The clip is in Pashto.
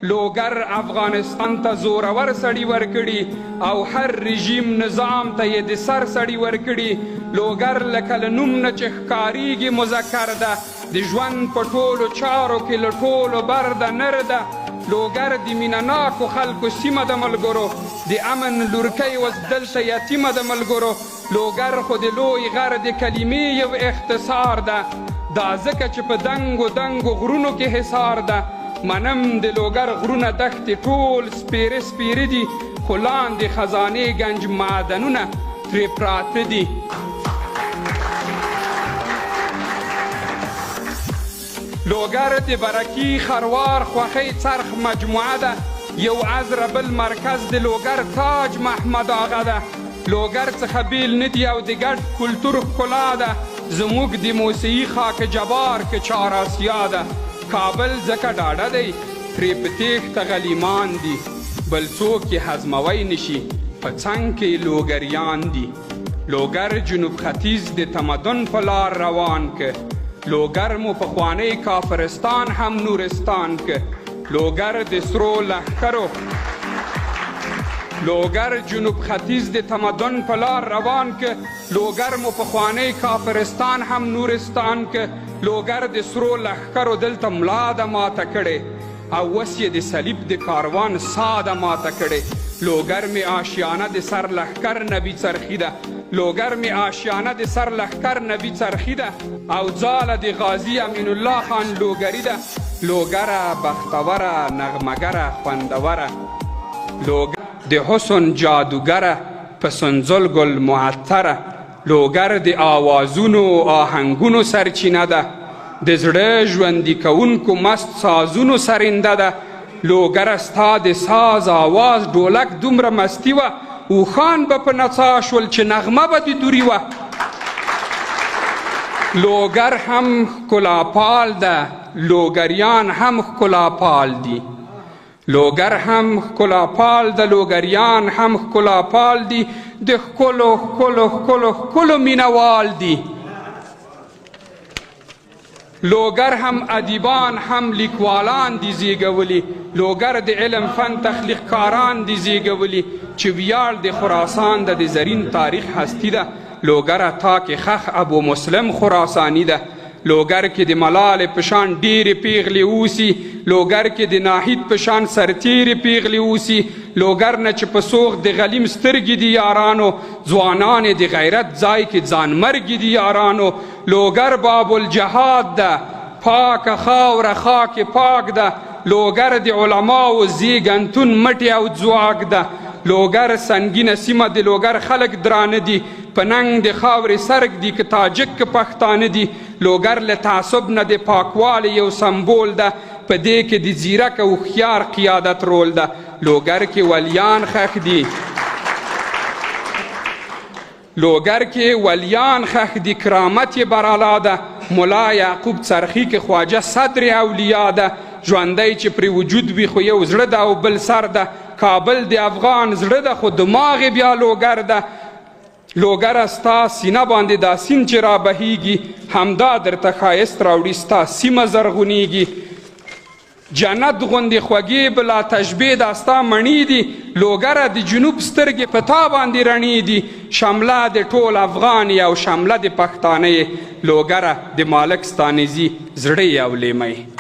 لوګر افغانستان ته زورور سړي ورکړي او هر رژیم نظام ته یې د سر سړي ورکړي. لوګر لکه له نوم نه چې ښکارېږي مذکر ده، د ژوند په ټولو چارو کې له ټولو بر ده نر ده. لوګر د مینهناکو خلکو سیمه د ملګرو، د امن لورکۍ وس دلته یتیمه د ملګرو. لوګر خو د لوی غر د کلمې یو اختصار ده، دا ځکه چې په دنګو دنګو غرونو کې حصار ده. منم د لوګر غرونه دښتې ټول سپیره سپیره دي، خو لاندې خزانې گنج معدنونه ترې پراته دي. لوګر د برکي خروار خوښۍ څرخ مجموعه ده، یو عذر بل مرکز د لوګر تاج محمد آغا ده. لوګر څخه بیل نه دي او د ګډ کلتور ښکلا ده، زموږ د موسیقي خاک جبار کې چار آسیا ده. کابل ځکه ډاډه دی ترې په تېښته غلیمان دي، بل څوک یې هضموی نشي په څنګ کې لوګریان دي. لوګر جنوب ختیځ د تمدن په لار روان که، لوګر مو پخوانی کافرستان هم نورستان که. لوګر د سرو لښکرو، لوګر جنوب ختیځ د تمدن په لار روان که، لوګر مو پخوانی کافرستان هم نورستان که. لوګر د سرو لښکرو دلته ملا ده ماته کړې، او اوس یې د صلیب د کاروان سا ده ماته کړې. لوګر مې آشیانه د سر لښکر نبي څرخي ده، لوګر مې آشیانه د سر لښکر نبي څرخي ده، او ځاله د غازي امین الله خان لوګري ده. لوګره بختوره نغمګره خوندوره، لوګر د حسن جادوګره په سنځل ګل معطره. لوګر د آوازونو آهنګونو سرچینه ده، د زړه ژوندي کوونکو مست سازونو سرنده ده. لوګر ستا د ساز آواز ډولک دومره مستی وه، اوښان به په نڅا شول چې نغمه به د دوري وه. لوګر هم ښکلاپال ده، لوګریان هم ښکلاپال دي. لوګر هم ښکلاپال ده، لوګریان هم ښکلاپال دي، د ښکلو ښکلو ښکلو ښکلو مینهوال دي. لوګر هم ادیبان هم لیکوالان دي زیږولي، لوګر د علم فن تخلیق کاران دي زیږولي، چې ویاړ د خراسان د زرین تاریخ هستی ده. لوګر تا کې خخ ابو مسلم خراسانی ده، لوګر کې د ملالې په شان ډېرې پیغلې اوسي، لوګر کې د ناهید په شان سرتیرې پیغلې اوسي. لوګر نه چې په سوغ د غلیم سترګې دي یارانو، ځوانان یې د غیرت ځای کې ځانمرګې دي یارانو. لوګر باب الجهاد ده، پاکه خاوره خاک پاک ده، لوګر د علماو زیږنتون مټې او ځواک ده. لوګر سنګینه سیمه د لوګر خلک درانه دي، په ننګ د خاورې سرک دي که تاجک که پښتانه دي. لوګر له تعصب نه د پاکوالي یو سمبول ده، په دې کې د ځیرک او هوښیار قیادت رول ده. لوګر کې ولیان ښخ دي، لوګر کې ولیان ښخ دي، کرامت یې برالا ده. ملا یعقوب څرخي کې خواجه صدر اولیا ده، ژوندی چې پرې وجود وي خو یو زړه ده او بل سر ده. کابل د افغان زړه ده خو دماغ یې بیا لوګر ده. لوګر ستا سینه باندې دا سیند چې را بهیږي، همدا درته ښایست راوړي ستا سیمه زرغونیږي. جنت غوندې خوږې بلا تشبیه دا ستا مڼې دي، لوګره د جنوب سترګې په تا باندې رڼې دي. شمله د ټول افغان او شمله د پښتانه، لوګره د مالک ستانیزي زړه او لیمۍ.